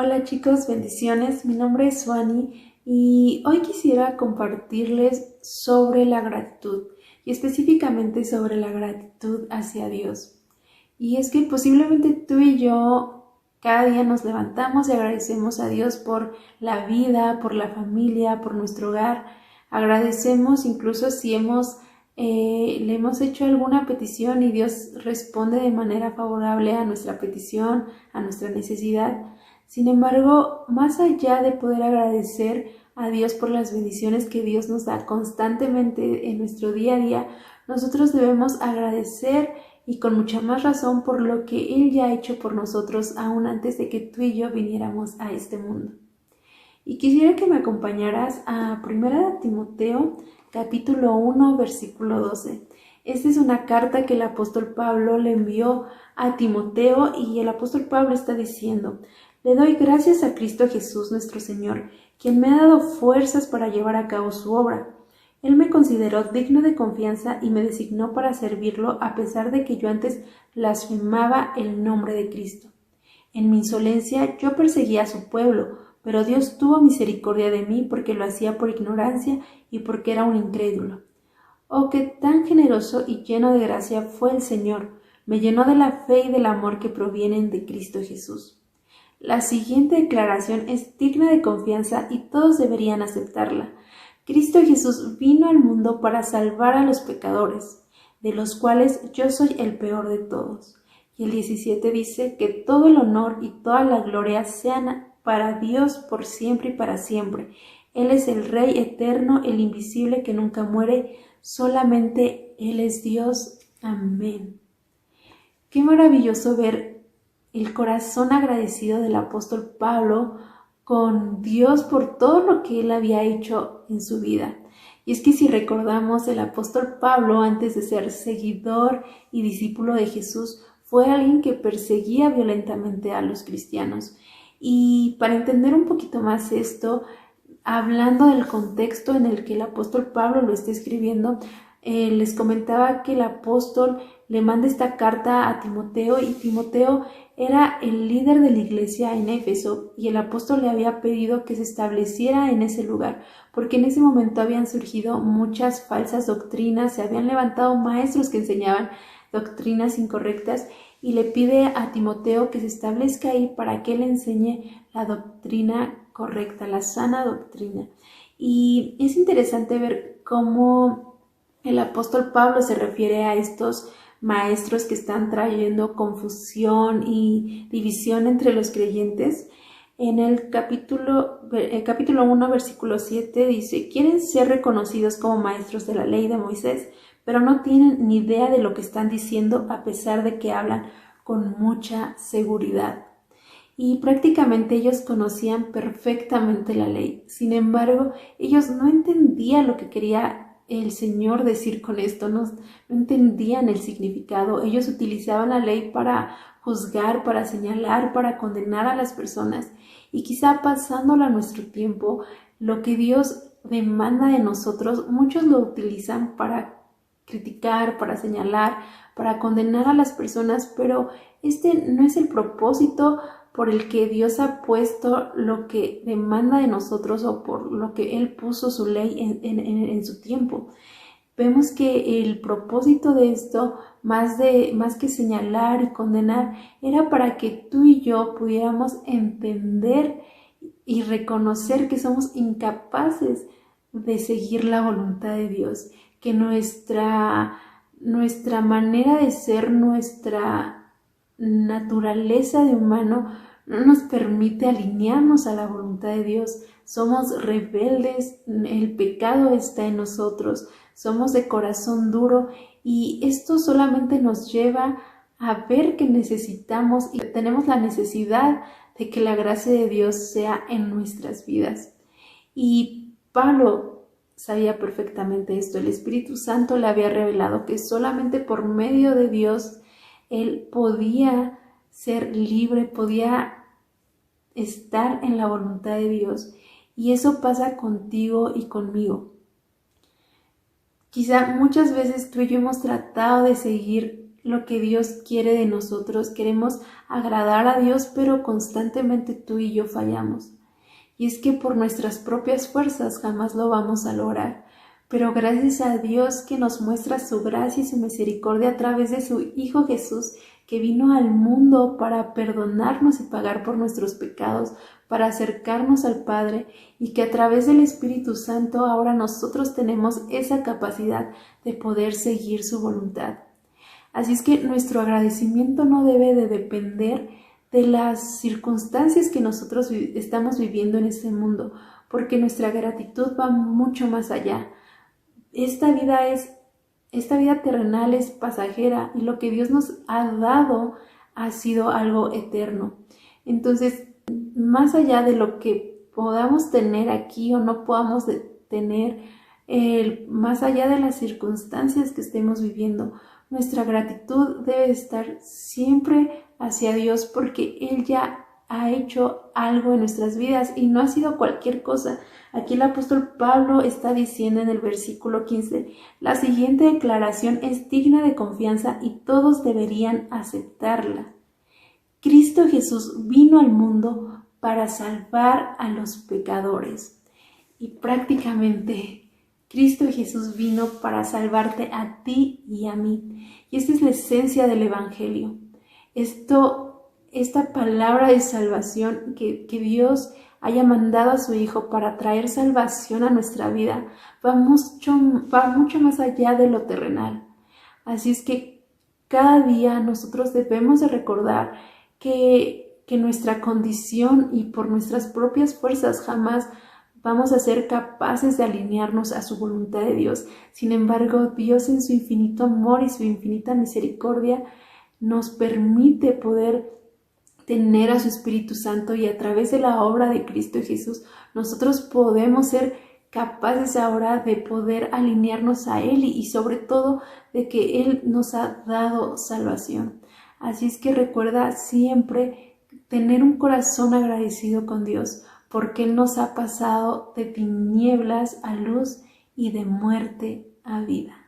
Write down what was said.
Hola chicos, bendiciones. Mi nombre es Suani y hoy quisiera compartirles sobre la gratitud y específicamente sobre la gratitud hacia Dios. Y es que posiblemente tú y yo cada día nos levantamos y agradecemos a Dios por la vida, por la familia, por nuestro hogar. Agradecemos incluso si le hemos hecho alguna petición y Dios responde de manera favorable a nuestra petición, a nuestra necesidad. Sin embargo, más allá de poder agradecer a Dios por las bendiciones que Dios nos da constantemente en nuestro día a día, nosotros debemos agradecer y con mucha más razón por lo que Él ya ha hecho por nosotros aún antes de que tú y yo viniéramos a este mundo. Y quisiera que me acompañaras a 1 Timoteo capítulo 1 versículo 12. Esta es una carta que el apóstol Pablo le envió a Timoteo y el apóstol Pablo está diciendo: le doy gracias a Cristo Jesús nuestro Señor, quien me ha dado fuerzas para llevar a cabo su obra. Él me consideró digno de confianza y me designó para servirlo a pesar de que yo antes blasfemaba el nombre de Cristo. En mi insolencia yo perseguía a su pueblo, pero Dios tuvo misericordia de mí porque lo hacía por ignorancia y porque era un incrédulo. Oh, qué tan generoso y lleno de gracia fue el Señor. Me llenó de la fe y del amor que provienen de Cristo Jesús. La siguiente declaración es digna de confianza y todos deberían aceptarla. Cristo Jesús vino al mundo para salvar a los pecadores, de los cuales yo soy el peor de todos. Y el 17 dice que todo el honor y toda la gloria sean para Dios por siempre y para siempre. Él es el Rey eterno, el invisible que nunca muere, solamente Él es Dios. Amén. Qué maravilloso ver el corazón agradecido del apóstol Pablo con Dios por todo lo que él había hecho en su vida. Y es que si recordamos, el apóstol Pablo, antes de ser seguidor y discípulo de Jesús, fue alguien que perseguía violentamente a los cristianos. Y para entender un poquito más esto, hablando del contexto en el que el apóstol Pablo lo está escribiendo, les comentaba que el apóstol le manda esta carta a Timoteo y Timoteo era el líder de la iglesia en Éfeso y el apóstol le había pedido que se estableciera en ese lugar porque en ese momento habían surgido muchas falsas doctrinas, se habían levantado maestros que enseñaban doctrinas incorrectas y le pide a Timoteo que se establezca ahí para que él enseñe la doctrina correcta, la sana doctrina. Y es interesante ver cómo el apóstol Pablo se refiere a estos maestros que están trayendo confusión y división entre los creyentes. En el capítulo 1, versículo 7 dice: quieren ser reconocidos como maestros de la ley de Moisés, pero no tienen ni idea de lo que están diciendo a pesar de que hablan con mucha seguridad. Y prácticamente ellos conocían perfectamente la ley. Sin embargo, ellos no entendían lo que quería el Señor decir con esto, no entendían el significado. Ellos utilizaban la ley para juzgar, para señalar, para condenar a las personas. Y quizá pasándolo a nuestro tiempo, lo que Dios demanda de nosotros, muchos lo utilizan para criticar, para señalar, para condenar a las personas, pero este no es el propósito por el que Dios ha puesto lo que demanda de nosotros o por lo que Él puso su ley en su tiempo. Vemos que el propósito de esto, más que señalar y condenar, era para que tú y yo pudiéramos entender y reconocer que somos incapaces de seguir la voluntad de Dios, que nuestra manera de ser, nuestra naturaleza de humano no nos permite alinearnos a la voluntad de Dios. Somos rebeldes, el pecado está en nosotros, somos de corazón duro y esto solamente nos lleva a ver que necesitamos y tenemos la necesidad de que la gracia de Dios sea en nuestras vidas. Y Pablo sabía perfectamente esto. El Espíritu Santo le había revelado que solamente por medio de Dios él podía ser libre, podía estar en la voluntad de Dios. Y eso pasa contigo y conmigo. Quizá muchas veces tú y yo hemos tratado de seguir lo que Dios quiere de nosotros. Queremos agradar a Dios, pero constantemente tú y yo fallamos. Y es que por nuestras propias fuerzas jamás lo vamos a lograr. Pero gracias a Dios que nos muestra su gracia y su misericordia a través de su Hijo Jesús, que vino al mundo para perdonarnos y pagar por nuestros pecados, para acercarnos al Padre, y que a través del Espíritu Santo ahora nosotros tenemos esa capacidad de poder seguir su voluntad. Así es que nuestro agradecimiento no debe de depender de las circunstancias que nosotros estamos viviendo en este mundo, porque nuestra gratitud va mucho más allá. Esta vida terrenal es pasajera, y lo que Dios nos ha dado ha sido algo eterno. Entonces, más allá de lo que podamos tener aquí o no podamos tener, más allá de las circunstancias que estemos viviendo, nuestra gratitud debe estar siempre hacia Dios, porque Él ya ha hecho algo en nuestras vidas y no ha sido cualquier cosa. Aquí el apóstol Pablo está diciendo en el versículo 15, la siguiente declaración es digna de confianza y todos deberían aceptarla. Cristo Jesús vino al mundo para salvar a los pecadores. Y prácticamente Cristo Jesús vino para salvarte a ti y a mí. Y esta es la esencia del Evangelio. Esta palabra de salvación que Dios haya mandado a su Hijo para traer salvación a nuestra vida va mucho más allá de lo terrenal. Así es que cada día nosotros debemos de recordar que nuestra condición y por nuestras propias fuerzas jamás vamos a ser capaces de alinearnos a su voluntad de Dios. Sin embargo, Dios en su infinito amor y su infinita misericordia nos permite poder tener a su Espíritu Santo, y a través de la obra de Cristo Jesús nosotros podemos ser capaces ahora de poder alinearnos a Él y sobre todo de que Él nos ha dado salvación. Así es que recuerda siempre tener un corazón agradecido con Dios, porque Él nos ha pasado de tinieblas a luz y de muerte a vida.